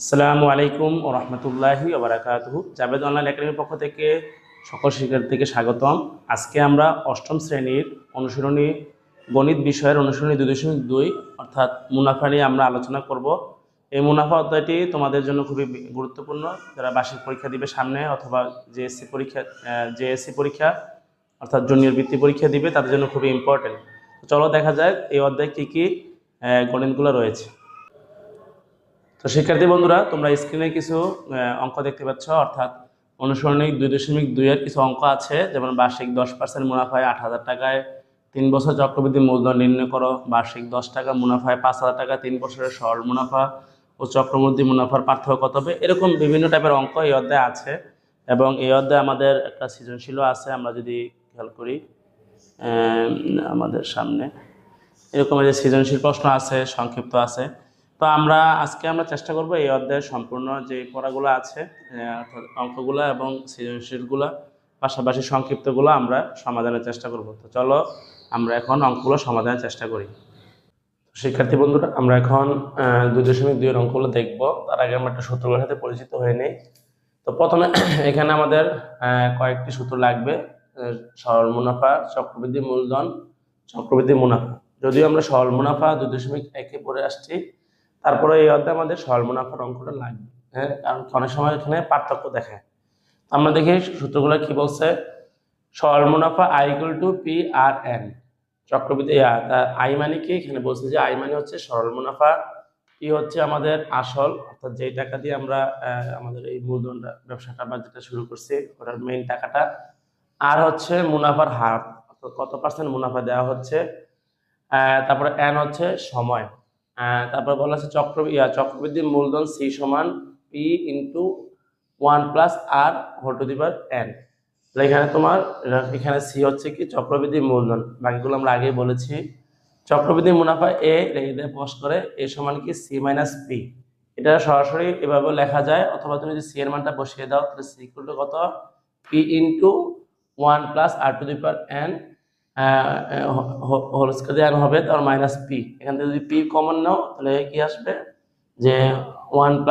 আসসালামু আলাইকুম ওয়া রাহমাতুল্লাহি ওয়া বারাকাতুহু। জাবেদ অনলাইন একাডেমির পক্ষ থেকে সকল শিক্ষার্থীকে স্বাগতম। আজকে আমরা অষ্টম শ্রেণীর অনুশীলনী গণিত বিষয়ের অনুশীলনী 2.2 অর্থাৎ মুনাফা নিয়ে আমরা আলোচনা করব। এই মুনাফা অধ্যায়টি তোমাদের জন্য খুবই গুরুত্বপূর্ণ, যারা বার্ষিক পরীক্ষা দিবে সামনে অথবা জেএসসি পরীক্ষা অর্থাৎ জুনিয়র বৃত্তি পরীক্ষা দিবে তাদের জন্য খুবই ইম্পর্টেন্ট। চলো দেখা যায় এই অধ্যায়ে কী কী গণিতগুলো রয়েছে। তো শিক্ষার্থী বন্ধুরা, তোমরা স্ক্রিনে কিছু অঙ্ক দেখতে পাচ্ছ, অর্থাৎ অনুসরণিক 2.2 এর কিছু অঙ্ক আছে, যেমন বার্ষিক 10% মুনাফায় 8,000 টাকায় 3 বছর চক্রবৃদ্ধি মূলধন নির্ণয় করো, বার্ষিক 10 টাকা মুনাফায় 5,000 টাকা 3 বছরের সরল মুনাফা ও চক্রবৃদ্ধি মুনাফার পার্থক্য কত হবে। এরকম বিভিন্ন টাইপের অঙ্ক এই অধ্যায়ে আছে, এবং এই অধ্যায়ে আমাদের একটা সৃজনশীলও আছে। আমরা যদি খেয়াল করি আমাদের সামনে এরকম যে সৃজনশীল প্রশ্ন আছে, সংক্ষিপ্ত আছে। তো আজকে আমরা চেষ্টা করব এই অধ্যায়ের সম্পূর্ণ যে পড়াগুলো আছে অর্থাৎ অঙ্কগুলো এবং সৃজনশীলগুলো পাশাপাশি সংক্ষিপ্তগুলো আমরা সমাধানের চেষ্টা করব। তো চলো আমরা এখন অঙ্কগুলো সমাধানের চেষ্টা করি। শিক্ষার্থী বন্ধুরা, আমরা এখন 2.2 এর অঙ্কগুলো দেখব। তার আগে আমরা একটা সূত্রগুলোর সাথে পরিচিত হয়ে নেই। তো প্রথমে এখানে আমাদের কয়েকটি সূত্র লাগবে। সরল মুনাফা, চক্রবৃদ্ধি মূলধন, চক্রবৃদ্ধি মুনাফা। যদিও আমরা সরল মুনাফা 2.1 পড়ে আসছি, তারপরে এই অধ্যায়ে আমাদের সরল মুনাফার অঙ্কটা লাগবে। হ্যাঁ, কারণ অনেক সময় এখানে পার্থক্য দেখায়। আমরা দেখি সূত্রগুলো কি বলছে। সরল মুনাফা I = P/N, চক্রবৃদ্ধি আই মানে কি, এখানে বলছে যে আই মানে হচ্ছে সরল মুনাফা, কি হচ্ছে আমাদের আসল, অর্থাৎ যেই টাকা দিয়ে আমরা আমাদের এই মূলধনটা ব্যবসাটা বা যেটা শুরু করছি ওটার মেইন টাকাটা, আর হচ্ছে মুনাফার হার, অর্থাৎ কত পার্সেন্ট মুনাফা দেওয়া হচ্ছে, তারপরে এন হচ্ছে সময়, তারপর বলা আছে চক্রবৃদ্ধি মূলধন C = P × 1 + R⁴ এখানে তোমার এখানে সি হচ্ছে কি চক্রবৃদ্ধি মূলধন, বাকিগুলো আমরা আগেই বলেছি। চক্রবৃদ্ধি মুনাফা এ রেখে প্রকাশ করে এ সমান কি C - P। এটা সরাসরি এভাবে লেখা যায়, অথবা তুমি যদি সি এর মানটা বসিয়ে দাও তাহলে সি ইকুয়াল টু কত, P × 1 + R⁴ হোল স্কয়ার হবে তার -P। এখান থেকে যদি P কমন নাও তাহলে কি আসবে যে 1 +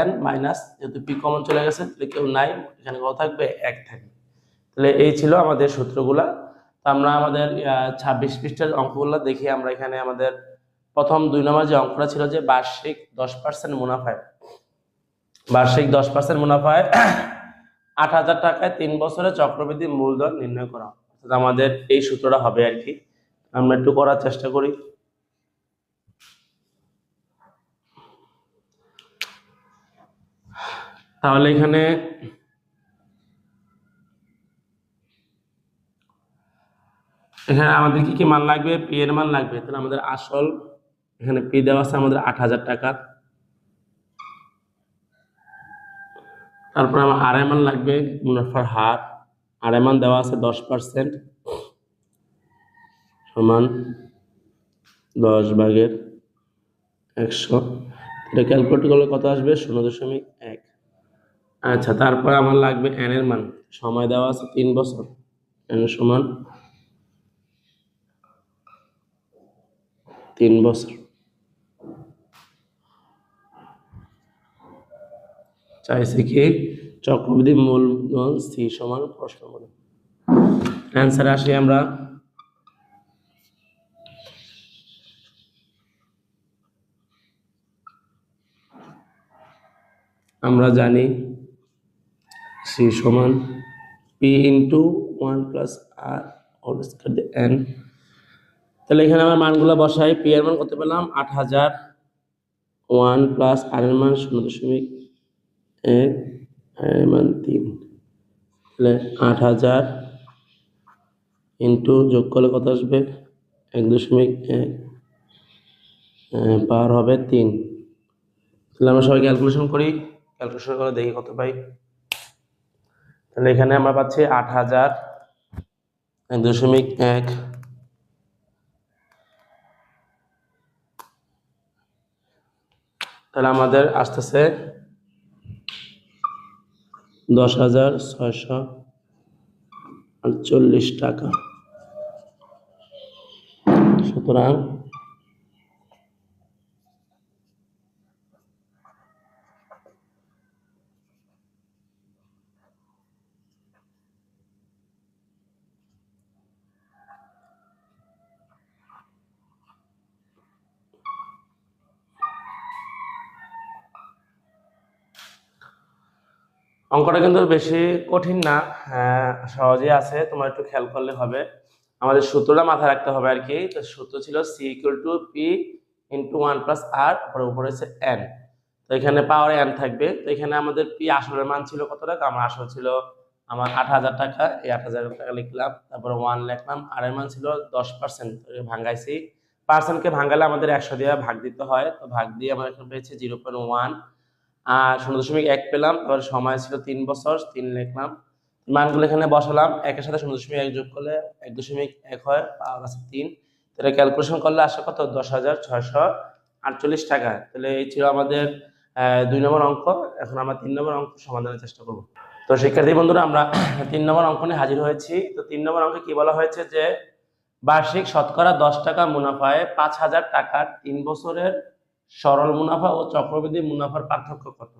R⁴ মাইনাস, যেহেতু P কমন চলে গেছে তাহলে কেউ নাই, এখানে কত থাকবে 1 থাকবে। তাহলে এই ছিল আমাদের সূত্রগুলা। তো আমরা আমাদের 26 পৃষ্ঠার অঙ্কগুলো দেখি। আমরা এখানে আমাদের প্রথম 2 নম্বর যে অঙ্কটা ছিল যে বার্ষিক 10% মুনাফায় 8,000 টাকায় 3 বছরে চক্রবৃদ্ধি মূলধন নির্ণয় করা, অর্থাৎ আমাদের এই সূত্রটা হবে আর কি। আমরা একটু করার চেষ্টা করি। তাহলে এখানে আমাদের কি কি মান লাগবে, পি এর মান লাগবে। তাহলে আমাদের আসল এখানে পি দেওয়া আছে আমাদের 8,000 টাকা, তারপর আমার আর এর মান লাগবে মুনাফার হার, আর এর মান দেওয়া আছে 10% সমান 10/100। এটা ক্যালকুলেট করলে কত আসবে, 0.1। আচ্ছা, তারপর আমার লাগবে এন এর মান, সময় দেওয়া আছে 3 বছর, এন সমান 3 বছর। চাইছে কি চক্রবৃদ্ধি মূলধন সি সমান প্রশ্ন করে। অ্যান্সারে আসি আমরা জানি সি সমান P × 1 + R⁴ n। তাহলে এখানে আমার মানগুলো বসাই। পি এর মান কত পেলাম 8,000, 1 + R এর মান 0.1, আর এর মান 3। তাহলে 8,000 ইন্টু যোগ করলে কত আসবে 1.1, পাওয়ার হবে 3। তাহলে আমরা সবাই ক্যালকুলেশন করি, ক্যালকুলেশন করে দেখি কত পাই। তাহলে এখানে আমরা পাচ্ছি 8,000 1.1, তাহলে আমাদের আসতেছে 10,648 টাকা। সুতরাং অঙ্কটা কিন্তু বেশি কঠিন না, সহজেই আছে, তোমার একটু খেয়াল করলে হবে। আমাদের সূত্রটা মাথায় রাখতে হবে আর কি। তো সূত্র ছিল C equal to P into one plus R, উপরে হচ্ছে এন। তো এখানে পাওয়ার এন থাকবে। তো এখানে আমাদের পি আসলের মান ছিল কত টাকা, আমার আসল ছিল আমার 8,000 টাকা, এই 8,000 টাকা লিখলাম, তারপরে ওয়ান লিখলাম, আর এর মান ছিল 10%, ভাঙ্গাইছি। পার্সেন্টকে ভাঙ্গালে আমাদের 100 দিয়ে ভাগ দিতে হয়, তো ভাগ দিয়ে আমরা এখানে পেয়েছি 0.1, আর 0.1 পেলাম। তারপর সময় ছিল 3 বছর, 3 লিখলাম, মানগুলো এখানে বসালাম, একের সাথে 0.1 যোগ করলে 1.1 হয়, পাওয়ার আছে 3। তাহলে ক্যালকুলেশন করলে আসে কত, 10,648 টাকা। তাহলে এই ছিল আমাদের 2 নম্বর অঙ্ক। এখন আমরা 3 নম্বর অঙ্ক সমাধানের চেষ্টা করব। তো শিক্ষার্থী বন্ধুরা, আমরা 3 নম্বর অঙ্ক নিয়ে হাজির হয়েছি। তো 3 নম্বর অঙ্কে কি বলা হয়েছে যে বার্ষিক শতকরা 10 টাকা মুনাফায় 5,000 টাকার 3 বছরের সরল মুনাফা ও চক্রবৃদ্ধি মুনাফার পার্থক্য কত।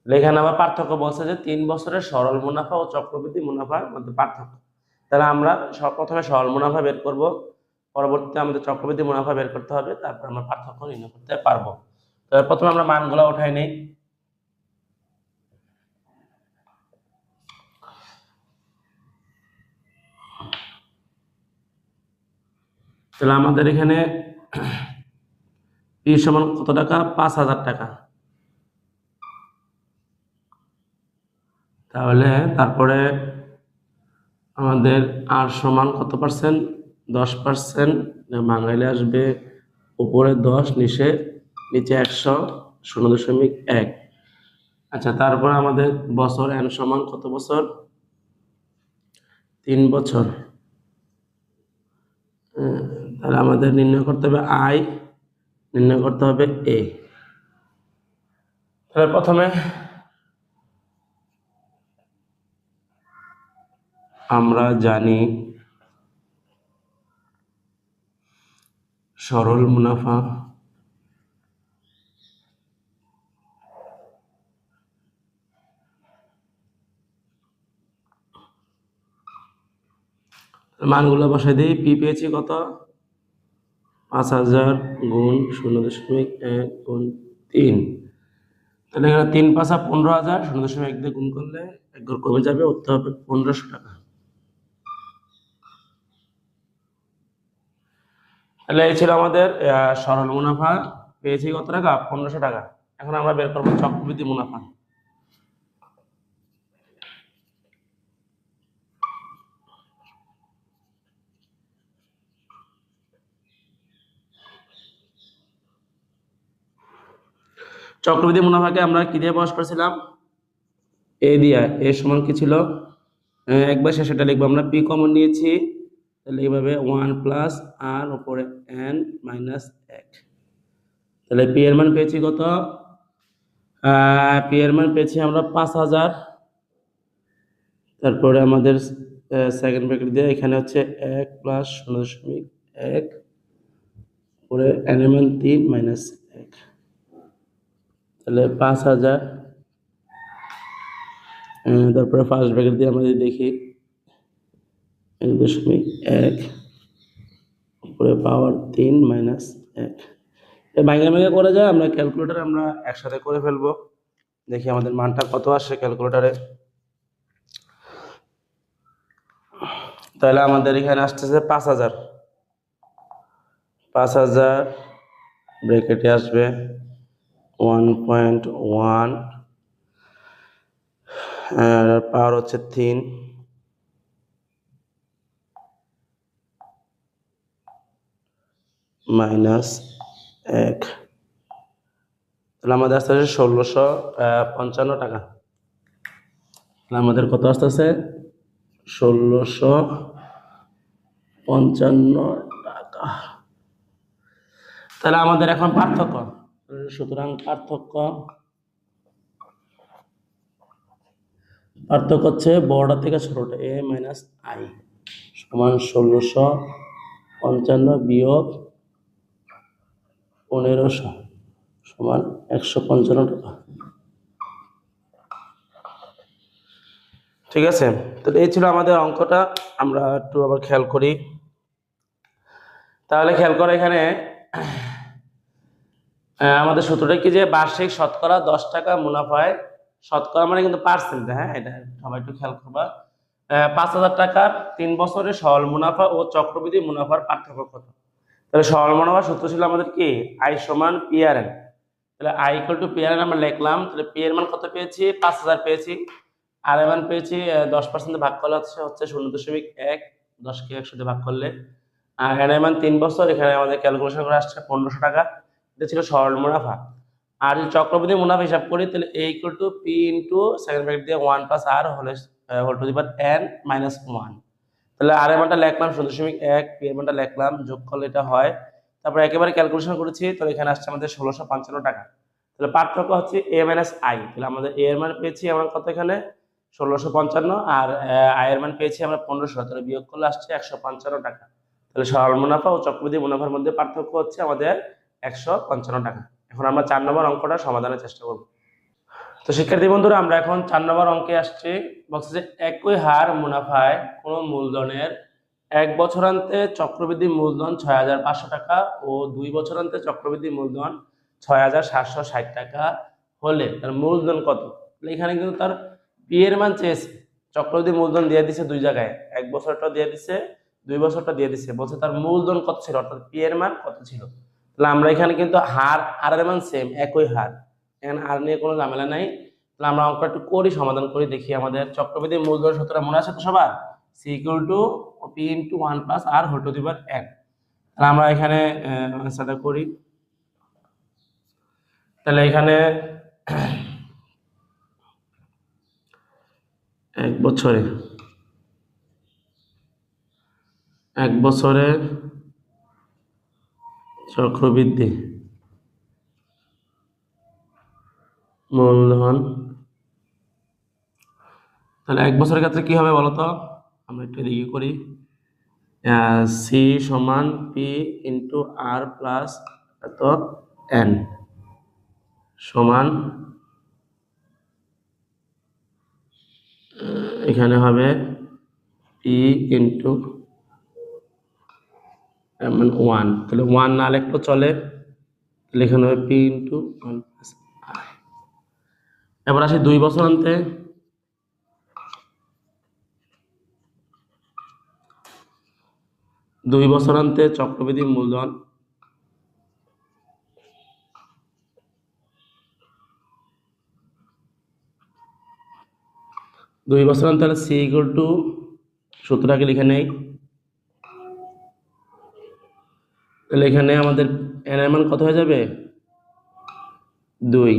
এখানে আবার পার্থক্য বলছে যে 3 বছরের সরল মুনাফা ও চক্রবৃদ্ধি মুনাফার মধ্যে পার্থক্য। তাহলে আমরা প্রথমে সরল মুনাফা বের করব, পরবর্তীতে আমাদের চক্রবৃদ্ধি মুনাফা বের করতে হবে, তারপর আমরা পার্থক্য নির্ণয় করতে পারবো। তো প্রথমে আমরা মানগুলো উঠাই নেই। তাহলে আমাদের এখানে পি সমান কত টাকা, 5,000 টাকা। তাহলে তারপরে আমাদের আর সমান কত পার্সেন্ট, 10%, বাঙালি আসবে উপরে 10, নিচে 100, 0.1। আচ্ছা, তারপর আমাদের বছর এন সমান কত বছর, 3 বছর। তাহলে আমাদের নির্ণয় করতে হবে আই, নির্ণয় করতে হবে এ। তাহলে প্রথমে আমরা জানি সরল মুনাফা মানগুলো বসাই দিই। পি পেয়েছি কত, 5,000 গুণ 0.1 গুণ 3। তাহলে এখানে 3 5 15,000, 0.1 দিয়ে গুণ করলে এক ঘর কমে যাবে, উঠতে হবে 1,500 টাকা। তাহলে এই ছিল আমাদের সরল মুনাফা, পেয়েছি কত টাকা, 1,500 টাকা। এখন আমরা বের করবো চক্রবৃদ্ধি মুনাফা। চক্রবৃদ্ধি মুনাফাকে আমরা কি দিয়ে প্রকাশ করেছিলাম, এ দিয়া। এ সমান কি ছিল, একবার সেটা লিখবো, আমরা পি কমন নিয়েছি, তাহলে এইভাবে 1 প্লাস আর উপরে এন মাইনাস 1। তাহলে পি এর মান পেয়েছি কত, পি এর মান পেয়েছি আমরা 5,000। তারপরে আমাদের সেকেন্ড ব্র্যাকেট দিয়ে এখানে হচ্ছে 1 প্লাস 0.1 পরে এন এর মান 3 মাইনাস 1। তাহলে 5,000, তারপরে ফার্স্ট ব্র্যাকেট দিয়ে আমরা যদি দেখি 1.1 উপরে পাওয়ার 3 মাইনাস 1। ভাঙে ভাঙে করে যায়, আমরা ক্যালকুলেটার আমরা একসাথে করে ফেলবো, দেখি আমাদের মানটা কত আসে ক্যালকুলেটারে। তাহলে আমাদের এখানে আসতেছে 5,000, 5,000 ব্র্যাকেটে আসবে 1.1, পাওয়ার হচ্ছে 3 মাইনাস 1। তাহলে আমাদের আসতে আছে 1,655 টাকা। তাহলে আমাদের কত আসতেছে, 1,655 টাকা। তাহলে আমাদের এখন পার্থক্য, সুতরাং পার্থক্য হচ্ছে বড়টা থেকে ছোটটা, এ মাইনাস আই সমান 1,655 বিয়োগ 1,500 সমান 155 টাকা। ঠিক আছে, তাহলে এই ছিল আমাদের অঙ্কটা। আমরা একটু আবার খেয়াল করি। তাহলে খেয়াল করে এখানে আমাদের সূত্রটা কি, যে বার্ষিক শতকরা 10 টাকা মুনাফায় শতকরা মানে কিন্তু পার্সেন্ট, হ্যাঁ এটা সবাই একটু খেয়াল করবা। 5,000 টাকার 3 বছরের সরল মুনাফা ও চক্রবৃদ্ধি মুনাফার পার্থক্য কত? তাহলে সরল মুনাফার সূত্র ছিল আমাদের কি আই সমান পি আর এন। তাহলে I equal to P R N আমরা লিখলাম। তাহলে পি এর মান কত পেয়েছি? 5,000 পেয়েছি। আর এর মান পেয়েছি 10% ভাগ করলে হচ্ছে 0.1, 10কে 100 দিয়ে ভাগ করলে। আর এর মান 3 বছর, এখানে আমাদের ক্যালকুলেশন করে আসছে 1500 টাকা। এটা ছিল সরল মুনাফা। আর যদি চক্রবৃদ্ধি মুনাফা হিসাব করি তাহলে A equal to P into second bracket দিয়ে 1 plus R whole to the power n minus 1। তাহলে আর এর মানটা লিখলাম 0.1, পি এর মানটা লিখলাম, যোগ করলে এটা হয়। তারপর একেবারে ক্যালকুলেশন করেছি, তাহলে এখানে আসছে আমাদের 1655 টাকা। তাহলে পার্থক্য হচ্ছে এ মাইনাস আই। তাহলে আমাদের এ এর মান পেয়েছি আমরা কত? এখানে 1655, আর আই এর মান পেয়েছি আমরা 1500। তাহলে বিয়োগ করলে আসছে 155 টাকা। তাহলে সরল মুনাফা ও চক্রবৃদ্ধি মুনাফার মধ্যে পার্থক্য হচ্ছে আমাদের 155 টাকা। এখন আমরা 4 নম্বর অঙ্কটা সমাধানের চেষ্টা করব। তো শিক্ষার্থী বন্ধুরা, আমরা এখন 4 নম্বর অঙ্কে আসছি। বলছে যে একই হার মুনাফায় কোন মূলধনের 1 বছরান্তে চক্রবৃদ্ধি মূলধন 6,500 টাকা ও 2 বছরান্তে চক্রবৃদ্ধি মূলধন 6,760 টাকা হলে তার মূলধন কত? এখানে কিন্তু তার পি এর মান চেয়েছে। চক্রবৃদ্ধি মূলধন দিয়ে দিছে দুই জায়গায়, 1 বছরটা দিয়ে দিছে, 2 বছরটা দিয়ে দিছে। বলছে তার মূলধন কত ছিল, অর্থাৎ পি এর মান কত ছিল। তাহলে আমরা এখানে কিন্তু হার আর এর মান সেম, একই হার, এখানে আর নিয়ে কোনো ঝামেলা নাই। তাহলে আমরা অঙ্কটা একটু করি, সমাধান করি, দেখি। আমাদের চক্রবৃদ্ধি মূলধন সূত্রটা মনে আছে তো সবার? C equal to P into 1 plus R whole to the power n। তাহলে আমরা এখানে আনসারটা করি। তাহলে এখানে 1 বছরে চক্রবৃদ্ধি মূলধন, তাহলে 1 বছরের ক্ষেত্রে কি হবে বলতো? আমরা একটু এদিকে করি। সি সমান পি ইন্টু আর প্লাস এত এন সমান, এখানে হবে পি ইন্টু 1। তাহলে 1 না লিখলেও চলে, তাহলে এখানে হবে পি ইন্টু 1 প্লাস আর। এবার আসি 2 বছরান্তে। 2 বছরান্তে চক্রবৃদ্ধি মূলধন 2 বছরান্তে, তাহলে সি ইকুয়াল টু সূত্রটাকে লিখে নেই। তাহলে এখানে আমাদের এন এর মান কত হয়ে যাবে? 2।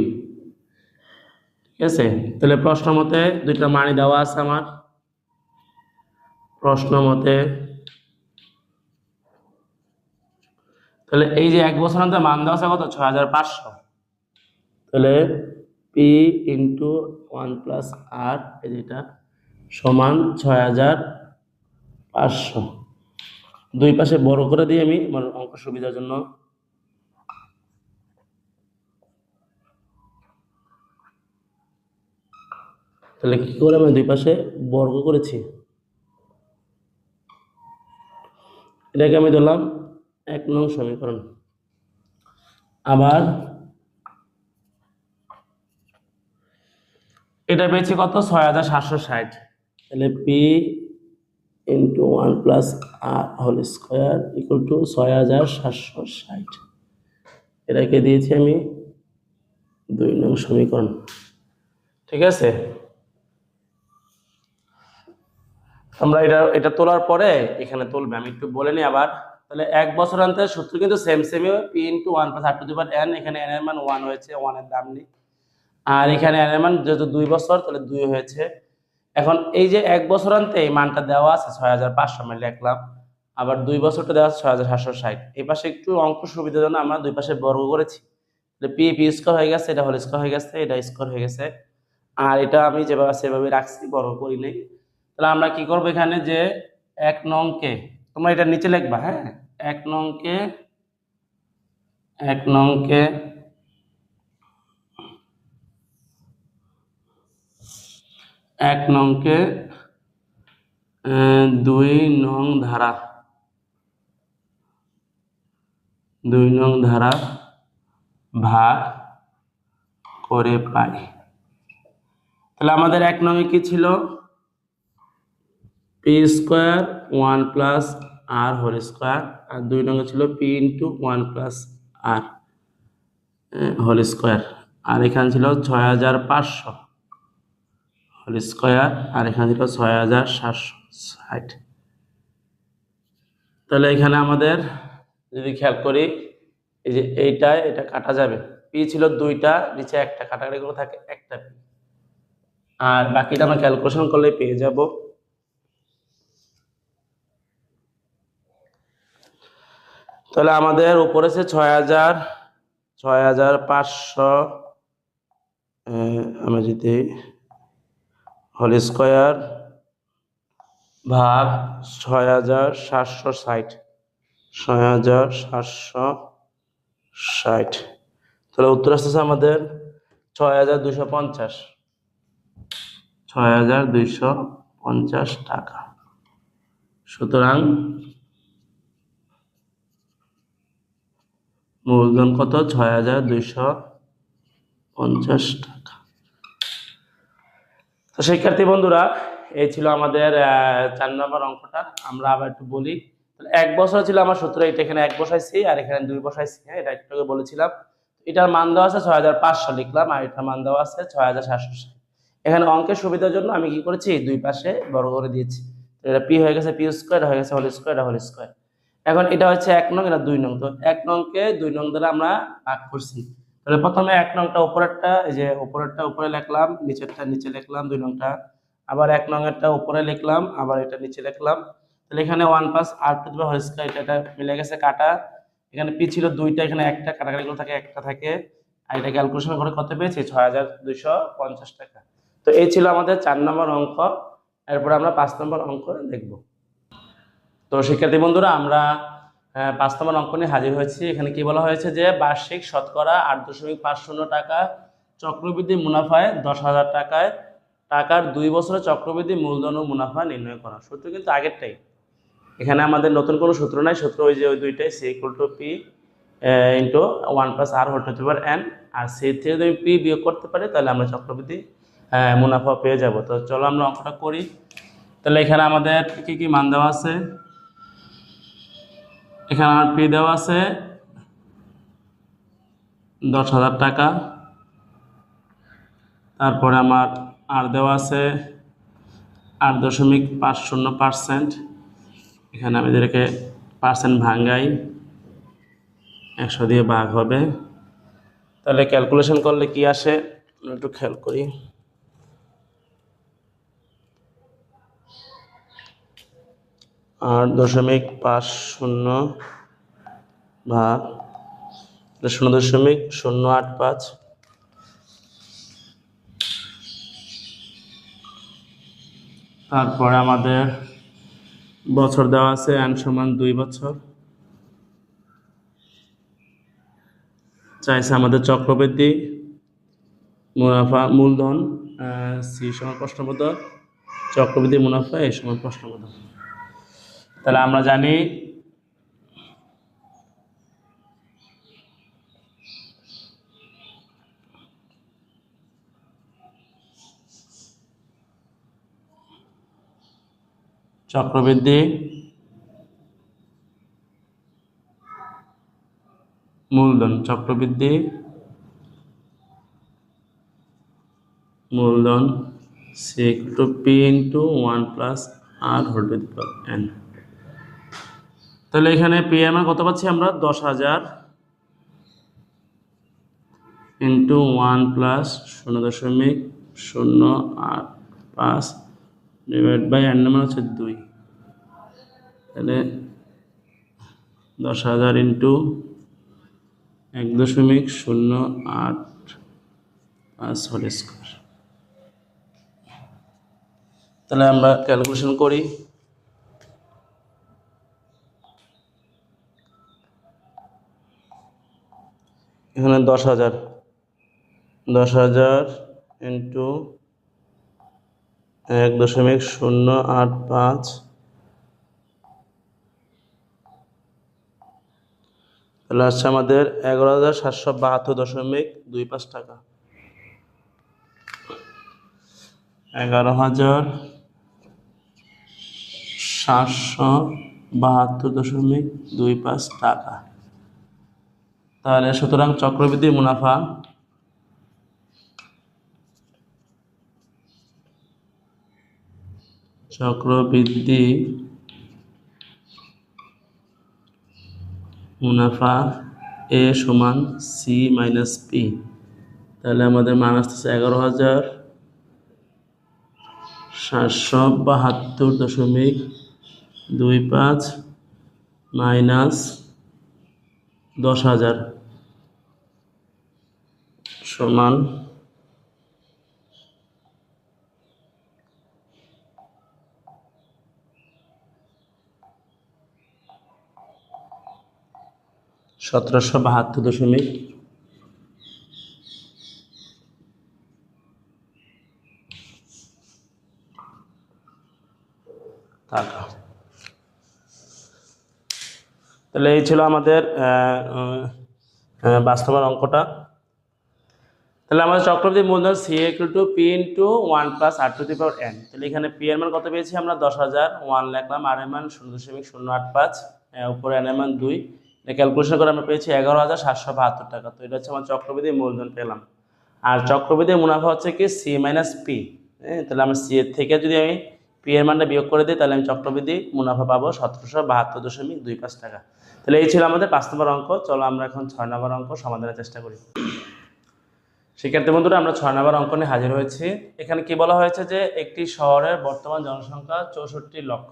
ঠিক আছে, তাহলে প্রশ্ন মতে দুইটা মানই দেওয়া আছে আমার। প্রশ্ন মতে তাহলে এই যে 1 বছরান্তে মান দেওয়া আছে কত? 6,500। তাহলে পি ইন্টু 1 প্লাস আর যেটা সমান 6,500। দুই পাশে বড় করে দিই আমি আমার অঙ্ক সুবিধার জন্য। তাহলে কি করে আমি দুই পাশে বর্গ করেছি, এটাকে আমি ধরলাম 1 নং সমীকরণ। আবার এটা পেয়েছি কত? 6,760। তাহলে P into 1 plus R whole square equal to 6,760। এটাকে দিয়েছি আমি 2 নং সমীকরণ। ঠিক আছে, আমরা এটা তোলার পরে এখানে তুলবে, আমি একটু বলে নিই আবার। তাহলে 1 বছরান্তের সূত্র কিন্তু same P into 1 plus R to the power n। এখানে n এর মান 1 হয়েছে, 1 এর দাম নেই। আর এখানে n এর মান যেহেতু 2 বছর, তাহলে 2 হয়েছে। এখন এই যে 1 বছরান্তে এই মানটা দেওয়া আছে 6,500 আমি লিখলাম, আবার 2 বছরটা দেওয়া আছে 6,760। এই পাশে একটু অঙ্ক সুবিধার জন্য আমরা দুই পাশে বর্গ করেছি। পি স্কোয়ার হয়ে গেছে, এটা হোল স্কোয়ার হয়ে গেছে, এটা স্কোয়ার হয়ে গেছে। আর এটা আমি যেভাবে আছে সেভাবে রাখছি, বর্গ করি নাই। তাহলে আমরা কি করব, এখানে যে 1 নংকে তোমরা এটা নিচে লিখবা, হ্যাঁ 1 নংকে 1 নংকে 1 নংকে 2 নং ধারা 2 নং ধারা ভাগ করে পাই। তাহলে আমাদের 1 নং কি ছিল, P square 1 plus R whole square, আর 2 নং ছিল P into 1 plus R whole square, আর এখানে ছিল 6500 হোল স্কোয়ার, আর এখানে ছিল 6760। তাহলে এখানে আমাদের যদি খেয়াল করি, এই যে এটা কাটা যাবে, পি ছিল 2টা, নিচে একটা, কাটাকাটি করে থাকে একটা পি, আর বাকিটা আমরা ক্যালকুলেশন করলে পেয়ে যাব। তাহলে আমাদের উপরে আছে 6500, আমরা যদি হোল স্কোয়ার ভাগ 6760, 6760, তাহলে উত্তর আসতেছে আমাদের 6250, 6250 টাকা। সুতরাং মূলধন কত, 6250 টাকা। তো শিক্ষার্থী বন্ধুরা, এই ছিল আমাদের 4 নম্বর অঙ্কটা। আমরা আবার একটু বলি, 1 বছর ছিল আমার সূত্র, এটা এখানে 1 বসাইছি আর এখানে 2 বসাইছি, হ্যাঁ, এটা একটু আগে বলেছিলাম। এটার মান দেওয়া আছে 6500 লিখলাম, আর এটার মান দেওয়া আছে 6760। এখানে অঙ্কের সুবিধার জন্য আমি কি করেছি, দুই পাশে বর্গ করে দিয়েছি। এটা পি হয়ে গেছে পি স্কোয়ার, হয়ে গেছে হোল স্কোয়ার, হোল স্কোয়ার। এখন এটা হচ্ছে 1 নং, এটা 2 নং, তো 1 নংকে 2 নং দ্বারা আমরা ভাগ করছি। তাহলে প্রথমে 1 নংটা উপরেরটা, এই যে উপরেরটা উপরে লিখলাম, নিচেরটা নিচে লিখলাম, 2 নংটা আবার 1 নং এরটা উপরে লিখলাম, আবার এটা নিচে লিখলাম। তাহলে এখানে 1 plus R to the power whole square, এটা মিলে গেছে কাটা। এখানে পি ছিল 2টা, এখানে একটা, কাটাকাটি করে থাকে একটা থাকে, আর এটা ক্যালকুলেশন করে কত পেয়েছি, 6250 টাকা। তো এই ছিল আমাদের 4 নম্বর অঙ্ক। এরপর আমরা 5 নম্বর অঙ্ক দেখব। তো শিক্ষার্থী বন্ধুরা, আমরা 5 নম্বর অঙ্ক নিয়ে হাজির হয়েছি। এখানে কি বলা হয়েছে যে বার্ষিক শতকরা 8.50 টাকা চক্রবৃদ্ধি মুনাফায় 10,000 টাকার 2 বছরের চক্রবৃদ্ধি মূলধন ও মুনাফা নির্ণয় করা। সূত্র কিন্তু আগেরটাই, এখানে আমাদের নতুন কোনো সূত্র নাই, সূত্র ওই যে ওই দুইটাই, C equal to P into 1 plus R whole to the power N, আর সি থেকে যদি পি বিয়োগ করতে পারি তাহলে আমরা চক্রবৃদ্ধি মুনাফা পেয়ে যাব। তো চলো আমরা অঙ্কটা করি। তাহলে এখানে আমাদের কি কি মান দেওয়া আছে, এখানে আমার পি দেওয়া আছে 10,000 টাকা, তারপরে আমার আর দেওয়া আছে 8.50%। এখানে আমি এদেরকে পার্সেন্ট ভাঙ্গাই, 100 দিয়ে ভাগ হবে। তাহলে ক্যালকুলেশন করলে কি আসে একটু খেয়াল করি। 8.50 ভাগ 0.085, তারপরে আমাদের বছর দেওয়া আছে n সমান 2 বছর, চাইছে আমাদের চক্রবৃদ্ধি মুনাফা মূলধন, সি সমান প্রশ্নবোধক, চক্রবৃদ্ধি মুনাফা এই সমান প্রশ্নবোধক। তাহলে আমরা জানি চক্রবৃদ্ধি মূলধন, চক্রবৃদ্ধি মূলধন C equal to P into 1 plus R whole to the power N. তাহলে এখানে পি আমার কত পাচ্ছি আমরা, 10,000 into 1 plus 0.085 divide by N number হচ্ছে 2। তাহলে 10,000 ইন্টু 1.085 হোল স্কয়ার। তাহলে আমরা ক্যালকুলেশন করি। এখানে 10,000 ইন্টু 1.085, তাহলে আসছে আমাদের 11,772.25 টাকা। 11,772.25 টাকা। তাহলে সুতরাং চক্রবৃদ্ধি মুনাফা এ সমান সি মাইনাস পি। তাহলে আমাদের মান আসতেছে 11,772.25 মাইনাস 10,000 সমান 1,772 টাকা। তাহলে এই ছিল আমাদের বাস্তবের অঙ্কটা। তাহলে আমাদের চক্রবৃদ্ধি মূলধন C equal to P into 1 plus R to the power N. তাহলে এখানে পি এর মান কত পেয়েছি আমরা? 10,000, 1 লিখলাম, আর এর মান 0.085, উপরে এন এর মান 2। এটা ক্যালকুলেশন করে আমরা পেয়েছি 11,772 টাকা। তো এটা হচ্ছে আমার চক্রবৃদ্ধি মূলধন পেলাম। আর চক্রবৃদ্ধি মুনাফা হচ্ছে কি সি মাইনাস পি। তাহলে আমি সি এর থেকে যদি আমি পি এর মানটা বিয়োগ করে দিই, তাহলে আমি চক্রবৃদ্ধি মুনাফা পাবো 1772.25 টাকা। তাহলে এই ছিল আমাদের 5 নম্বর অঙ্ক। চলো আমরা এখন 6 নম্বর অঙ্ক সমাধানের চেষ্টা করি। শিক্ষার্থী বন্ধুরা, আমরা 6 নম্বর অঙ্ক নিয়ে হাজির হয়েছি। এখানে কি বলা হয়েছে যে একটি শহরের বর্তমান জনসংখ্যা 64 লক্ষ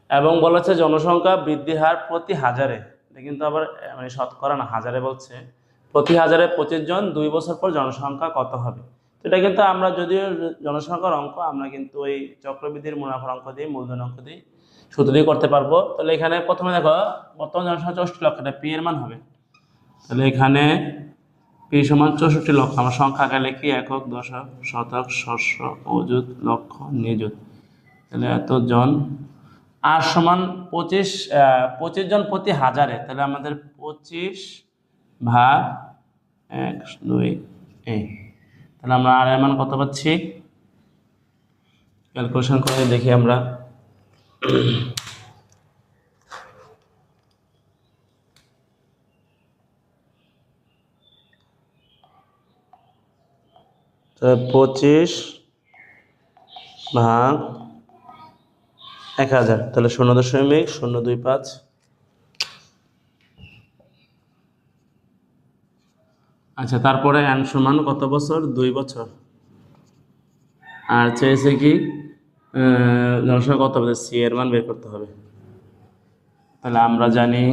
এবং বলা হচ্ছে জনসংখ্যা বৃদ্ধির হার প্রতি হাজারে, এটা কিন্তু আবার মানে শতকরা না, হাজারে বলছে, প্রতি হাজারে 25 জন 2 বছর পর জনসংখ্যা কত হবে। তো এটা কিন্তু আমরা যদিও জনসংখ্যার অঙ্ক, আমরা কিন্তু ওই চক্রবৃদ্ধির মুনাফার অঙ্ক দিয়ে, মূলধন অঙ্ক দিয়ে, সূত্র দিয়ে করতে পারবো। তাহলে এখানে প্রথমে দেখো বর্তমান জনসংখ্যা 64 লক্ষ, এটা পি এর মান হবে। তাহলে এখানে পি সমান 64 লক্ষ, আমরা সংখ্যা আকারে লিখি একক, দশক, শতক, শস্য, অযুত, লক্ষ, নিযুত। তাহলে এতজন। আর সমান 25 জন প্রতি হাজারে। তাহলে আমাদের 25 ভাগ 1, 2 এই। তাহলে আমরা আর এর মান কত পাচ্ছি? ক্যালকুলেশন করে দেখি আমরা। তো 25 ভাগ 1000, তাহলে 0.025। আচ্ছা, তারপরে এন সমান কত বছর? 2 বছর। আর চেয়েছে কি জনসংখ্যা কত হবে? সি এর মান বের করতে হবে। তাহলে আমরা জানি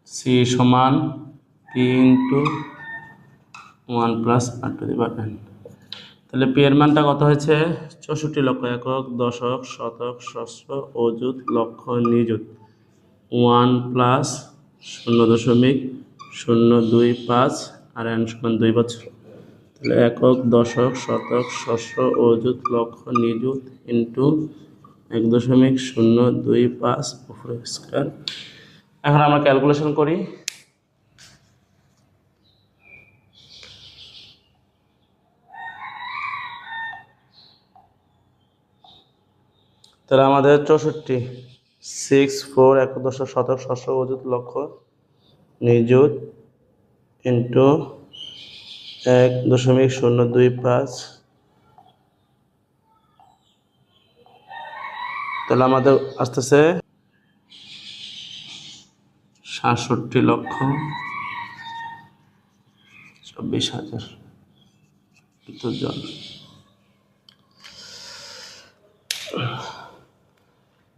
সি সমান P into 1 plus R to the power N. তাহলে পি এর মানটা কত হয়েছে? 64 লক্ষ, একক, দশক, শতক, শস্য, অযুত, লক্ষ, নিযুত। 1 প্লাস 0.025 আর এন সমান 2 বছর। তাহলে একক, দশক, শতক, শস্য, অযুত, লক্ষ, নিযুত ইন্টু 1.025 উপরে স্কয়ার। এখন আমরা ক্যালকুলেশন করি। তাহলে আমাদের 64, 6, 4, একক, দশক, শতক, শস্য, অযুত, লক্ষ, নিযুত ইন্টু 1.025। তাহলে আমাদের আসতেছে 67,24,000 জন।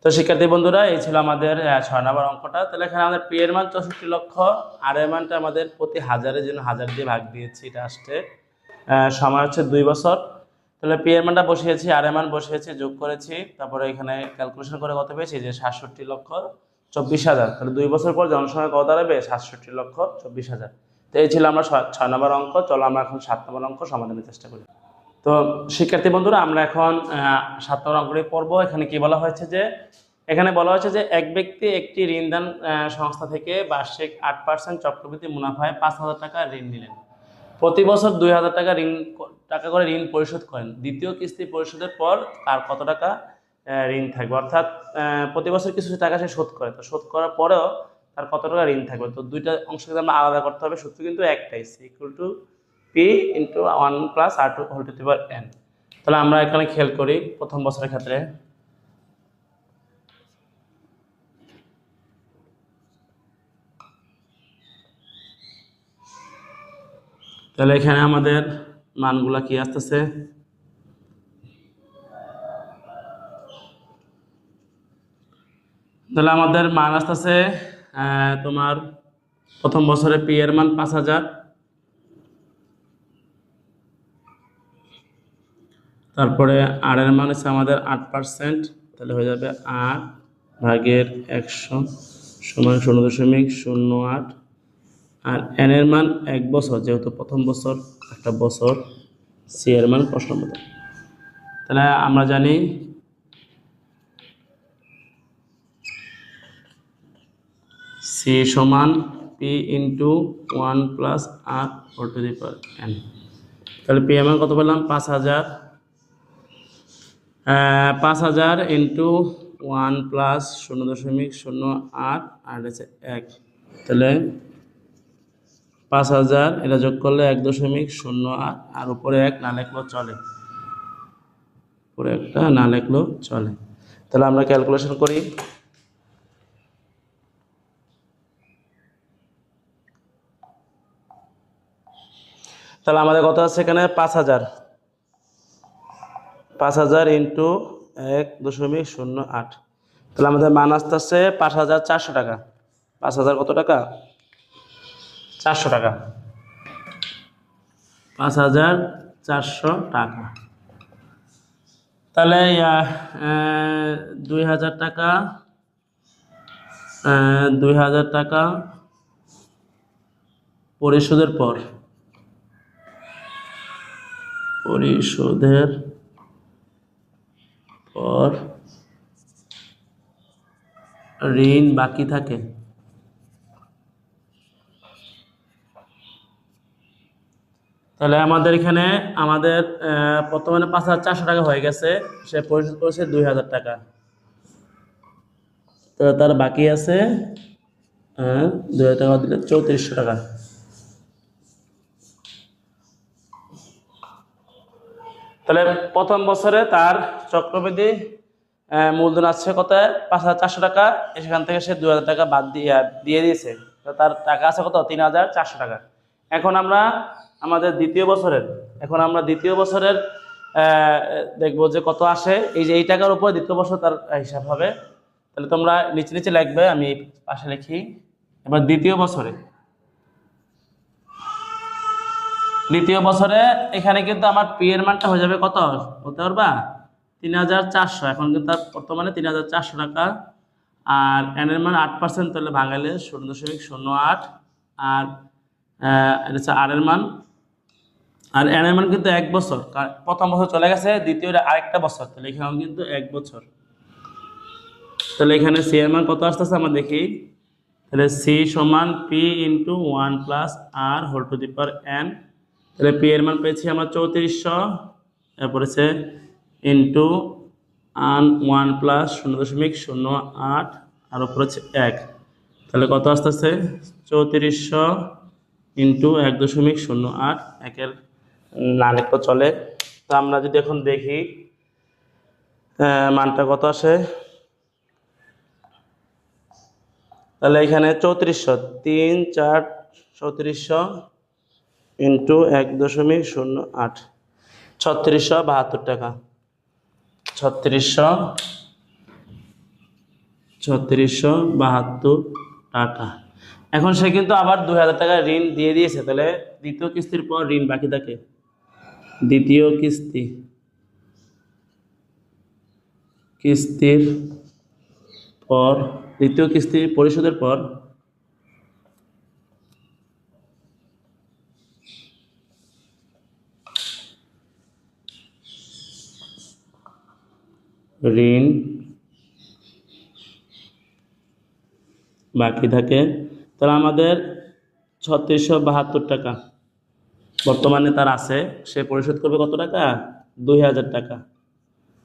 তো শিক্ষার্থী বন্ধুরা, এই ছিল আমাদের 6 নম্বর অঙ্কটা। তাহলে এখানে আমাদের পি এর মান 64 লক্ষ, আর এর মানটা আমাদের প্রতি হাজারের জন্য 1000 দিয়ে ভাগ দিয়েছি, এটা আসছে সময় হচ্ছে 2 বছর। তাহলে পি এর মানটা বসিয়েছি, আর এর মান বসিয়েছি, যোগ করেছি, তারপরে এখানে ক্যালকুলেশন করে কত পেয়েছি? যে 67,24,000। তাহলে 2 বছর পর জনসংখ্যা কত দাঁড়াবে? 67,24,000। তো এই ছিল আমরা 6 নম্বর অঙ্ক। চলো আমরা এখন 7 নম্বর অঙ্ক সমাধানের চেষ্টা করি। তো শিক্ষার্থী বন্ধুরা, আমরা এখন 7 নম্বর অঙ্কটি পড়বো। এখানে কি বলা হয়েছে যে এখানে বলা হয়েছে যে এক ব্যক্তি একটি ঋণদান সংস্থা থেকে বার্ষিক 8% চক্রবৃদ্ধি মুনাফায় 5,000 টাকা ঋণ নিলেন। প্রতি বছর 2,000 টাকা করে ঋণ পরিশোধ করেন। দ্বিতীয় কিস্তি পরিশোধের পর তার কত টাকা ঋণ থাকবে, অর্থাৎ প্রতি বছর কিছু টাকা সে শোধ করে, তো শোধ করার পরেও তার কত টাকা ঋণ থাকবে। তো দুইটা অংশকে আমরা আলাদা করতে হবে, সূত্র কিন্তু একটাই, equal to P into 1 plus R to whole to the power N. তাহলে আমরা এখানে খেয়াল করি প্রথম বছরের ক্ষেত্রে, তাহলে এখানে আমাদের মানগুলা কি আসতেছে, তাহলে আমাদের মান আসতেছে তোমার প্রথম বছরে পি এর মান 5,000, তারপরে আর এর মান হচ্ছে আমাদের 8%, তাহলে হয়ে যাবে 8/100 সমান 0.08। আর এন এর মান 1 বছর, যেহেতু প্রথম বছর একটা বছর, সি এর মান প্রশ্ন মতো। তাহলে আমরা জানি সি সমান P into 1 plus R whole to the power N. তাহলে পি এর মান কত পেলাম, 5,000, 5,000 ইন্টু 1 প্লাস 0.08 আর হচ্ছে 1, তাহলে 5,000 এটা যোগ করলে 1.08 আর উপরে 1 না লিখলেও চলে, উপরে একটা না লিখলেও চলে। তাহলে আমরা ক্যালকুলেশন করি। তাহলে আমাদের কত আছে এখানে, 5,000 ইন্টু 1.08, তাহলে আমাদের মান আসতেছে 5,400 টাকা। 5,000 কত টাকা, 400 টাকা, 5,400 টাকা। তাহলে 2,000 টাকা, 2,000 টাকা পরিশোধের পর ঋণ বাকি থাকে, তাহলে আমাদের এখানে আমাদের বর্তমানে 5,400 টাকা হয়ে গেছে, সে পরিশোধ করেছে 2,000 টাকা, তো তার বাকি আছে 2,000 টাকা দিলে 3,400 টাকা। তাহলে প্রথম বছরে তার চক্রবৃদ্ধি মূলধন আছে কত, 5,400 টাকা, সেখান থেকে সে 2,000 টাকা বাদ দিয়ে দিয়েছে, তো তার টাকা আছে কত, 3,400 টাকা। এখন আমরা দ্বিতীয় বছরের দেখবো যে কত আসে, এই যে এই টাকার উপর দ্বিতীয় বছর তার হিসাব হবে। তাহলে তোমরা নিচে নিচে লিখবে, আমি পাশে লিখি। এবার দ্বিতীয় বছরে এখানে কিন্তু আমার পি এর মানটা হয়ে যাবে কত, বলতে পারবা, 3,400। এখন কিন্তু তার বর্তমানে 3,400 টাকা, আর এন এর মান 8%, তাহলে ভাঙালে 0.08, আর এটা হচ্ছে আর এর মান, আর এন এর মান কিন্তু 1 বছর, প্রথম বছর চলে গেছে, দ্বিতীয় আরেকটা বছর, তাহলে এখানেও কিন্তু 1 বছর। তাহলে এখানে সি এর মান কত আসতেছে আমরা দেখি, তাহলে সি সমান P into 1 plus R whole to the power N. তাহলে পি এর মান পেয়েছি আমরা 3,400, এরপরে সে ইন্টু 1 প্লাস 0.08 আর উপর হচ্ছে 1, তাহলে কত আসতেছে 3,400 ইন্টু 1.08, একের না লিখলে চলে। তো আমরা যদি এখন দেখি মানটা কত আসে, তাহলে এখানে 3,400, 3, 4, 3,400 ইন্টু 1.08, 3,672 টাকা, 3,672 টাকা। এখন সে কিন্তু আবার 2,000 টাকা ঋণ দিয়ে দিয়েছে, তাহলে দ্বিতীয় কিস্তির পর ঋণ বাকি থাকে, দ্বিতীয় কিস্তি পরিশোধের পর ঋণ বাকি থাকে। তাহলে আমাদের 3672 টাকা বর্তমানে তার আছে, সে পরিশোধ করবে কত টাকা? 2000 টাকা।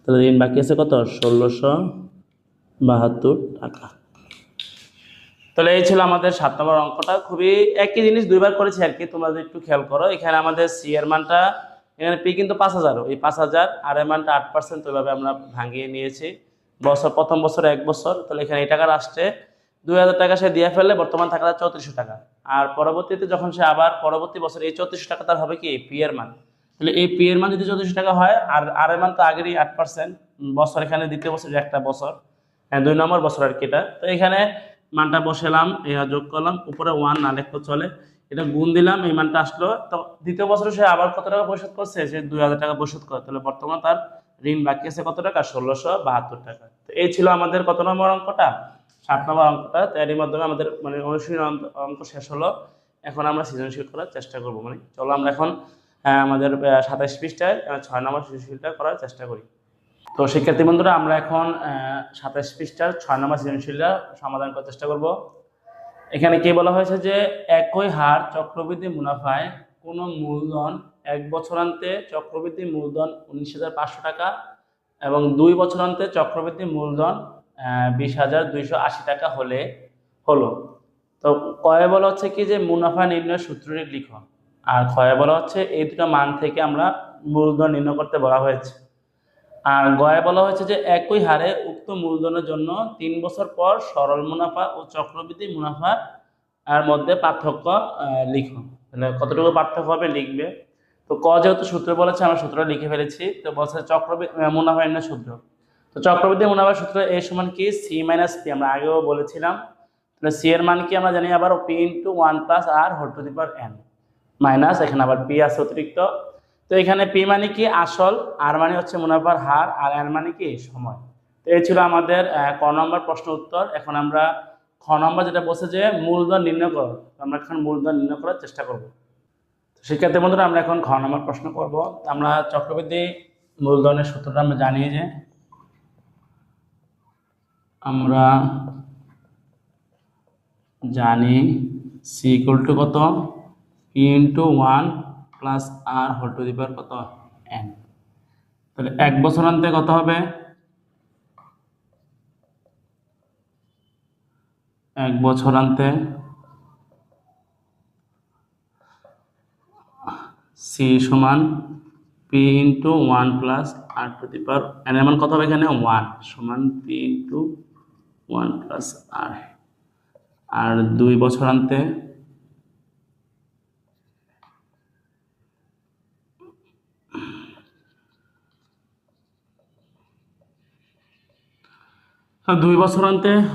তাহলে ঋণ বাকি আছে কত? 1672 টাকা। তাহলে এই ছিল আমাদের 7 নম্বর অঙ্কটা। খুবই একই জিনিস দুইবার করেছি আর কি, তোমরা যদি একটু খেয়াল করো। এখানে আমাদের সি এর মানটা, এখানে পি কিন্তু 5000, এই 5000 আর এর মানটা 8%, ওইভাবে আমরা ভাঙিয়ে নিয়েছি। বছর প্রথম বছর 1 বছর, তাহলে এখানে এই টাকা আসছে 2000 টাকা সে দিয়ে ফেললে বর্তমান টাকা 3400 টাকা। আর পরবর্তীতে যখন সে আবার পরবর্তী বছর এই 3400 টাকা তার হবে কি পি এর মান। তাহলে এই পি এর মান যদি 3400 টাকা হয়, আর আর এর মান তো আগেরই 8% বছর, এখানে দ্বিতীয় বছর একটা বছর, হ্যাঁ 2 নম্বর বছর আর কি এটা। তো এখানে মানটা বসালাম, যোগ করলাম, উপরে 1 না লিখলে চলে, এটা গুণ দিলাম, এই মানটা আসলো। তো দ্বিতীয় বছরে সে আবার কত টাকা পরিশোধ করছে? সে 2000 টাকা পরিশোধ করে। তাহলে বর্তমানে তার ঋণ বাকি আছে কত টাকা? 1672 টাকা। তো এই ছিল আমাদের কত নম্বর অঙ্কটা? 7 নম্বর অঙ্কটা। তো এর মাধ্যমে আমাদের মানে অনুশীলনী অঙ্ক শেষ হলো। এখন আমরা সৃজনশীল করার চেষ্টা করব। মানে চলো আমরা এখন আমাদের 27 পৃষ্ঠায় 6 নম্বর সৃজনশীলটা করার চেষ্টা করি। তো শিক্ষার্থী বন্ধুরা, আমরা এখন 27 পৃষ্ঠার 6 নম্বর সৃজনশীলটা সমাধান করার চেষ্টা করব। এখানে কি বলা হয়েছে যে একই হার চক্রবৃদ্ধি মুনাফায় কোন মূলধন 1 বছরান্তে চক্রবৃদ্ধি মূলধন 19,500 টাকা এবং 2 বছরান্তে চক্রবৃদ্ধি মূলধন 20,280 টাকা হলো। তো কয়ে বলা হচ্ছে কি যে মুনাফা নির্ণয়ের সূত্রটি লিখো, আর ক্ষয়ে বলা হচ্ছে এই দুটো মান থেকে আমরা মূলধন নির্ণয় করতে বলা হয়েছে। আর গয়ে বলা হয়েছে যে একই হারে উক্ত মূলধনের জন্য 3 বছর পর সরল মুনাফা ও চক্রবৃদ্ধি মুনাফা আর মধ্যে পার্থক্য লিখো। তাহলে কতটুকু পার্থক্য হবে লিখবে। তো ক যেহেতু সূত্র বলেছে, আমরা সূত্রটা লিখে ফেলেছি। তো বলছে চক্রবৃদ্ধি মুনাফা নির্ণয় সূত্র। তো চক্রবৃদ্ধি মুনাফার সূত্র এ সমান কি? সি মাইনাস পি, আমরা আগেও বলেছিলাম। তাহলে সি এর মান কি আমরা জানি, আবার P into 1 plus R whole to the power N minus, এখানে আবার পি আছে অতিরিক্ত। তো এখানে পি মানে কি? আসল, আর মানে হচ্ছে মুনাফার হার, আর এন মানে কি? সময়। তো এই ছিল আমাদের ক নম্বর প্রশ্ন উত্তর। এখন আমরা খ নম্বর যেটা বলছে যে মূলধন নির্ণয় করো, আমরা এখন মূলধন নির্ণয় করার চেষ্টা করব। শিক্ষার্থী বন্ধুরা, আমরা এখন খ নম্বর প্রশ্ন করব। আমরা চক্রবৃদ্ধি মূলধনের সূত্রটা আমরা জানি যে আমরা জানি সি ইকুয়াল টু কত? P into 1 plus R whole to the power কত? এন। তাহলে 1 বছরান্তে কত হবে? 1 বছরান্তে সি সমান P into 1 plus R to the power N এর মান কত হবে? এখানে 1 সমান পি ইন্টু 1 প্লাস আর। আর 2 বছরান্তে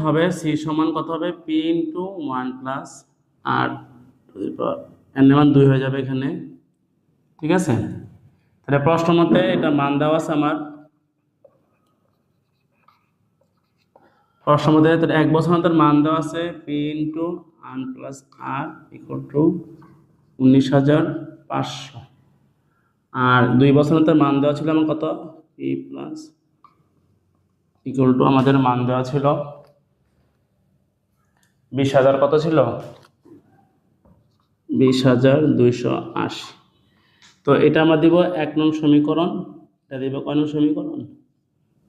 হবে সি সমান কত হবে? P into 1 plus R to the power N এর মান 2 হয়ে যাবে এখানে। ঠিক আছে, তাহলে প্রশ্ন মতে এটা মান দেওয়া আছে আমার। প্রশ্ন মতে 1 বছরান্তের মান দেওয়া আছে P into 1 plus R equal to 19,500। আর 2 বছরান্তের মান দেওয়া ছিল আমার কত? পি প্লাস ইকুয়াল টু আমাদের মান দেওয়া ছিল 20,000, কত ছিল? 20,280। তো এটা আমরা দিব 1 নং সমীকরণ, এটা দিব কয় নং সমীকরণ?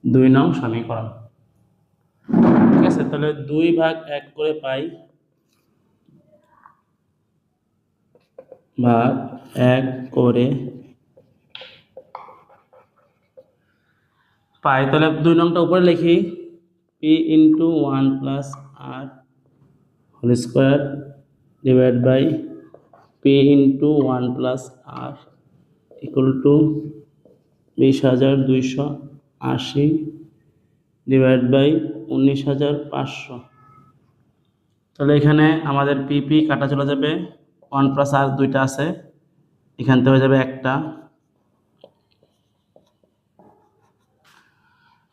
2 নং সমীকরণ। ঠিক আছে, তাহলে 2/1 করে পাই, ভাগ 1 করে পাই। তাহলে 2 নংটা উপরে লিখি, P into 1 plus R whole square divide by P into 1 plus R equal to 20,280 divide by 19,500। তাহলে এখানে আমাদের পি কাটা চলে যাবে, 1 প্লাস আর 2টা আছে, এখান থেকে হয়ে যাবে একটা।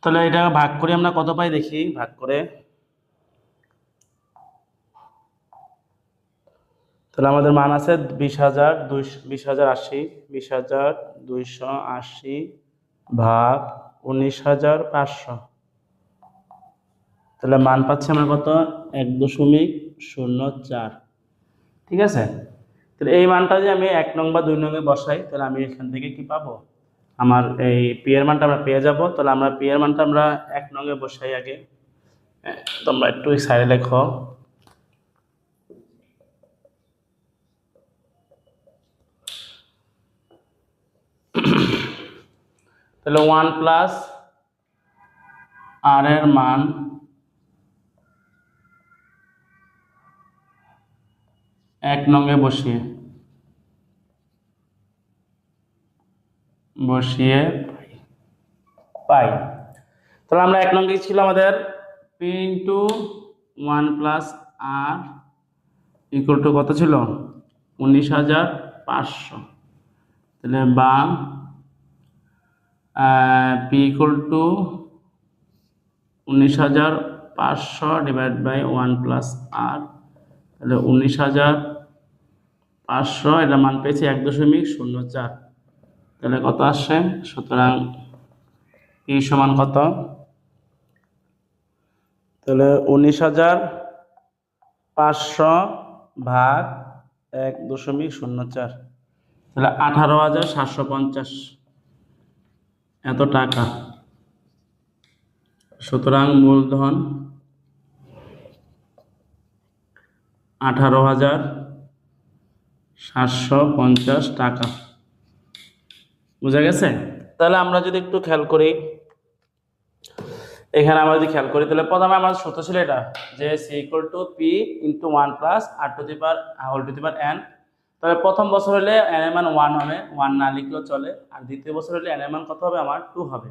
তাহলে এটা ভাগ করে আমরা কত পাই দেখি, ভাগ করে। তাহলে আমাদের মান আছে 20,280 ভাগ 19,500। তাহলে মান পাচ্ছি আমরা কত? 1.04। ঠিক আছে, তাহলে এই মানটা যদি আমি 1 নং বা 2 নং এ বসাই তাহলে আমি এখান থেকে কি পাবো, আমার এই পি এর মানটা আমরা পেয়ে যাব। তাহলে আমরা পি এর মানটা আমরা 1 নং এ বসাই আগে। তোমরা একটু সাইডে লেখো। তাহলে 1 প্লাস আর এর মান এক নঙ্গে বসিয়ে পাই। তাহলে আমরা 1 নং ছিল আমাদের P into 1 plus R equal to কত ছিল, 19,500। তাহলে বা P equal to 19,500 divide by 1 plus R, তাহলে 19,500 এটা মান পেয়েছি 1.04। তাহলে কত আসছে, সুতরাং পি সমান কত, তাহলে 19,500 ভাগ 1.04, তাহলে 18,750 এত টাকা। সুতরাং মূলধন 18,750 টাকা। বুঝা গেছে? তাহলে আমরা যদি একটু খেয়াল করি, এখানে আমরা যদি খেয়াল করি তাহলে প্রথমে আমাদের সূত্র ছিল এটা যে C equal to P into 1 plus R to the power whole to the power N. তাহলে প্রথম বছর হলে এন এর মান 1 হবে, 1 না লিখলেও চলে। আর দ্বিতীয় বছর হলে এন এর মান কত হবে, আমার 2 হবে।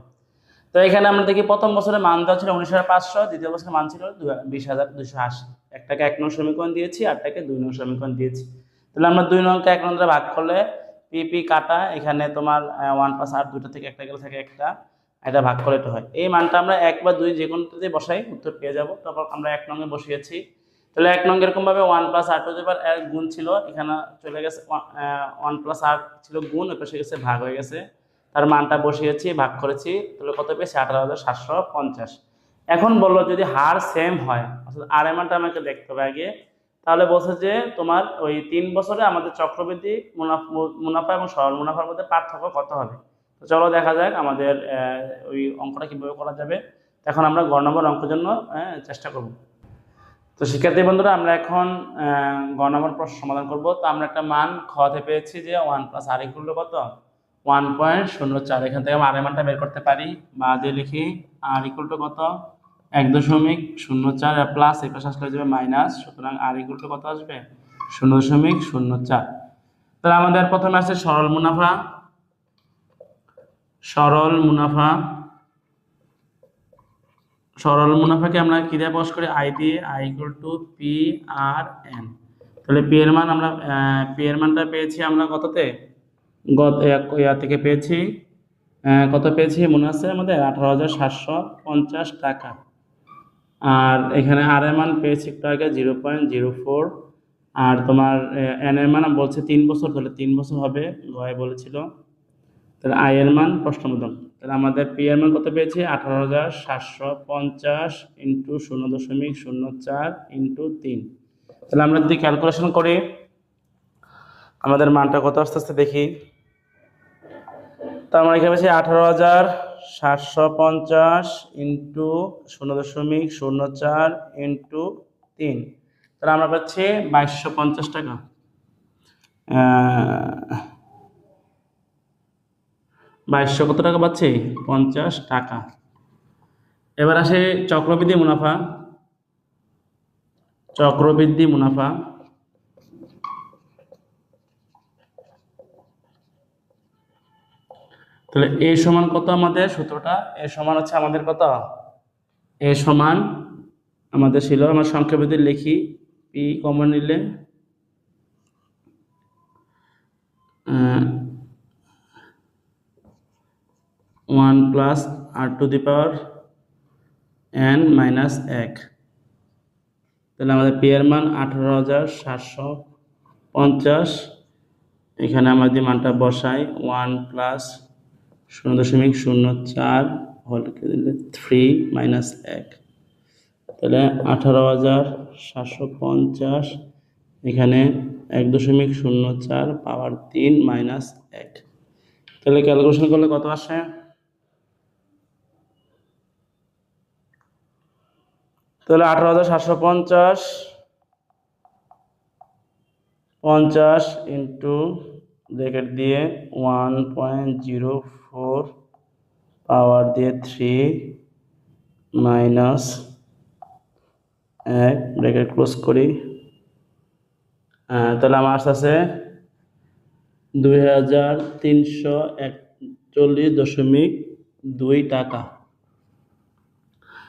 তো এখানে আমরা দেখি প্রথম বছরের মান দেওয়া ছিল 19,500, দ্বিতীয় বছরের মান ছিল 20,280। একটাকে 1 নং সমীকরণ দিয়েছি, আরটাকে 2 নং সমীকরণ দিয়েছি। তাহলে আমরা 2 নংকে 1 নং দ্বারা ভাগ করলে পি পি কাটা, এখানে তোমার 1 প্লাস আর দুটো থেকে একটা গেলে থাকে একটা, এটা ভাগ করে এটা হয়। এই মানটা আমরা 1 বা 2 যে কোনোটাতে বসাই উত্তর পেয়ে যাব। তারপর আমরা 1 নং এ বসিয়েছি। তাহলে 1 নং এরকম ভাবে 1 প্লাস আর টু দি পাওয়ার এর গুণ ছিল, এখানে চলে গেছে 1 প্লাস আর ছিল গুণ, এর পাশে গেছে ভাগ হয়ে গেছে। তার মানটা বসিয়েছি, ভাগ করেছি, তাহলে কত পেয়েছি 18,750। এখন বললো যদি হার সেম হয়, অর্থাৎ আর এর মানটা আমাকে দেখতে হবে আগে। তাহলে বলছে যে তোমার ওই 3 বছরে আমাদের চক্রবৃদ্ধি মুনাফা এবং সরল মুনাফার মধ্যে পার্থক্য কত হবে। তো চলো দেখা যাক আমাদের ওই অঙ্কটা কিভাবে করা যাবে। এখন আমরা গ নম্বর অঙ্কের জন্য চেষ্টা করব। তো শিক্ষার্থী বন্ধুরা, আমরা এখন গ নম্বর প্রশ্ন সমাধান করব। তো আমরা একটা মান খতে পেয়েছি যে 1 প্লাস আর ইকুয়াল টু কত, 1.04। এখান থেকে আমরা আর এর মানটা বের করতে পারি, বা দিয়ে লিখি আর ইকুয়াল টু কত, 1.04 প্লাস এই পাশে আসলে যাবে মাইনাস। সুতরাং আর ইকুয়াল টু কত আসবে, 0.04। তাহলে আমাদের প্রথমে আছে সরল মুনাফা। সরল মুনাফাকে আমরা কি দিয়ে প্রকাশ করি, আই দিয়ে, I equal to P R N. তাহলে পি এর মান আমরা পি এর মানটা পেয়েছি আমরা কততে, থেকে পেয়েছি কত পেয়েছি মনে আছে আমাদের, 18,750 টাকা। আর এখানে আর এর মান পেয়েছি একটু আগে 0.04। আর তোমার এন এর মান বলছে 3 বছর, তাহলে 3 বছর হবে, গয়ে বলেছিল। তাহলে আই এর মান প্রশ্নবোধক। তাহলে আমাদের পি এর মান কত পেয়েছি, 18,750 ইন্টু 0.04 ইন্টু 3। তাহলে আমরা যদি ক্যালকুলেশন করি আমাদের মানটা কত আস্তে আস্তে দেখি। তো আমরা এখানে পেয়েছি 18,750 ইন্টু 0.04 ইন্টু 3। তাহলে আমরা পাচ্ছি 2250 টাকা। 2200 কত টাকা পাচ্ছি, 50 টাকা। এবার আসে চক্রবৃদ্ধি মুনাফা। তাহলে এ সমান কত, আমাদের সূত্রটা এ সমান হচ্ছে আমাদের কত, এ সমান আমাদের ছিল, আমরা সংখ্যা বৃদ্ধি লিখি, পি কমন নিলে 1 plus R to the power N minus 1। তাহলে আমাদের পি এর মান 18,750। এখানে আমাদের মানটা বসাই, 1 প্লাস 0.04 হোল দিলে 3 মাইনাস 1। তাহলে 18,750 এখানে 1.04 পাওয়ার 3 মাইনাস 1। তাহলে ক্যালকুলেশন করলে কত আসে? তাহলে 18,750 ইন্টু ব্র্যাকেট দিয়ে 1.04 পাওয়ার দিয়ে 3 মাইনাস 1 ব্র্যাকেট ক্লোজ করি। তাহলে আমার আসতেছে 2,341.2 টাকা।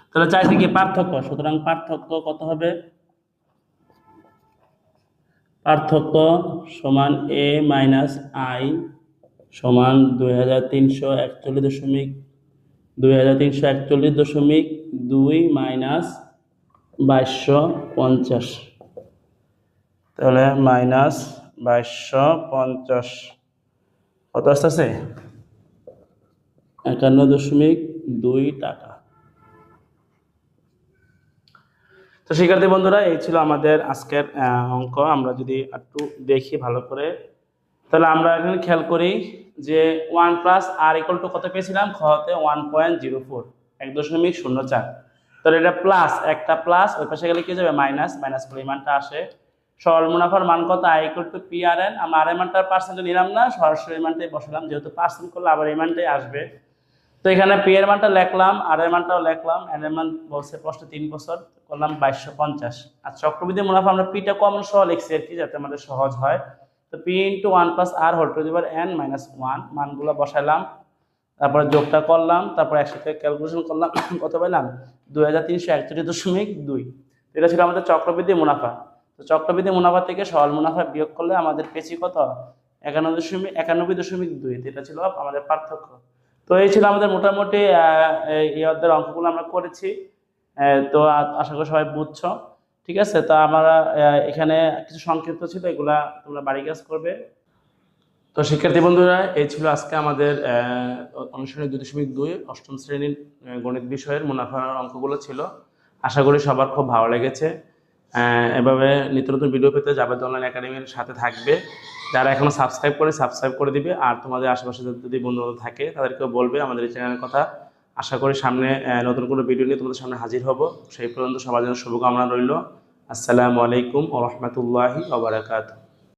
তাহলে চাইছে কি পার্থক্য, সুতরাং পার্থক্য কত হবে? পার্থক্য সমান এ মাইনাস আই সমান 2,341.2 মাইনাস 2250। তাহলে মাইনাস 2250 কত আসতেছে? 51.2 টাকা। তো শিক্ষার্থী বন্ধুরা, এই ছিল আমাদের আজকের অঙ্ক। আমরা যদি একটু দেখি ভালো করে, তাহলে আমরা এখানে খেয়াল করি যে 1 প্লাস আর ইকুয়াল টু কত পেয়েছিলাম? খতে 1.04 1.04। তাহলে এটা প্লাস, একটা প্লাস ওই পাশে গেলে কি যাবে? মাইনাস, মাইনাস পরিমাণটা আসে। সরল মুনাফার মান কত? I equal to P R N. আমরা আর এর মানটা পার্সেন্টে নিলাম না, সরাসরি এই মানটাই বসালাম, যেহেতু পার্সেন্ট করলে আবার এই মানটাই আসবে। তো এখানে পি এর মানটা লিখলাম, আর এর মানটাও লিখলাম, এন এর মান বলছে প্রশ্ন 3 বছর, করলাম 2250। আর চক্রবৃদ্ধি মুনাফা আমরা পিটা কমন সহ লিখছি আর কি, যাতে আমাদের সহজ হয়। তো P into 1 plus R whole to the power N minus 1, মানগুলো বসাইলাম, তারপরে যোগটা করলাম, তারপর একসাথে ক্যালকুলেশন করলাম, কত পাইলাম? 2,341.2। এটা ছিল আমাদের চক্রবৃদ্ধি মুনাফা। তো চক্রবৃদ্ধি মুনাফা থেকে সরল মুনাফা বিয়োগ করলে আমাদের পেয়েছি কত? 91.2। এটা ছিল আমাদের পার্থক্য। তো এই ছিল আমাদের মোটামুটি এই অধ্যায়ের অঙ্কগুলো আমরা করেছি। তো আশা করি সবাই বুঝছো। ঠিক আছে, তো আমরা এখানে কিছু সংক্ষিপ্ত ছিল, এগুলা তোমরা বাড়ি কাজ করবে। তো শিক্ষার্থী বন্ধুরা, এই ছিল আজকে আমাদের অনুশীলনী 2.2 অষ্টম শ্রেণীর গণিত বিষয়ের মুনাফার অঙ্কগুলো ছিল। আশা করি সবার খুব ভালো লেগেছে। এভাবে নিত্য নতুন ভিডিও পেতে জাবেদ অনলাইন একাডেমির সাথে থাকবে। যারা এখনো সাবস্ক্রাইব করে দিবে, আর তোমাদের আশেপাশে যদি বন্ধু থাকে তাদেরকেও বলবে আমাদের এই চ্যানেলের কথা। আশা করি সামনে নতুন কোনো ভিডিও নিয়ে তোমাদের সামনে হাজির হব। সেই পর্যন্ত সবার জন্য শুভকামনা রইল। আসসালামু আলাইকুম ওয়া রাহমাতুল্লাহি ওয়া বারাকাতুহু।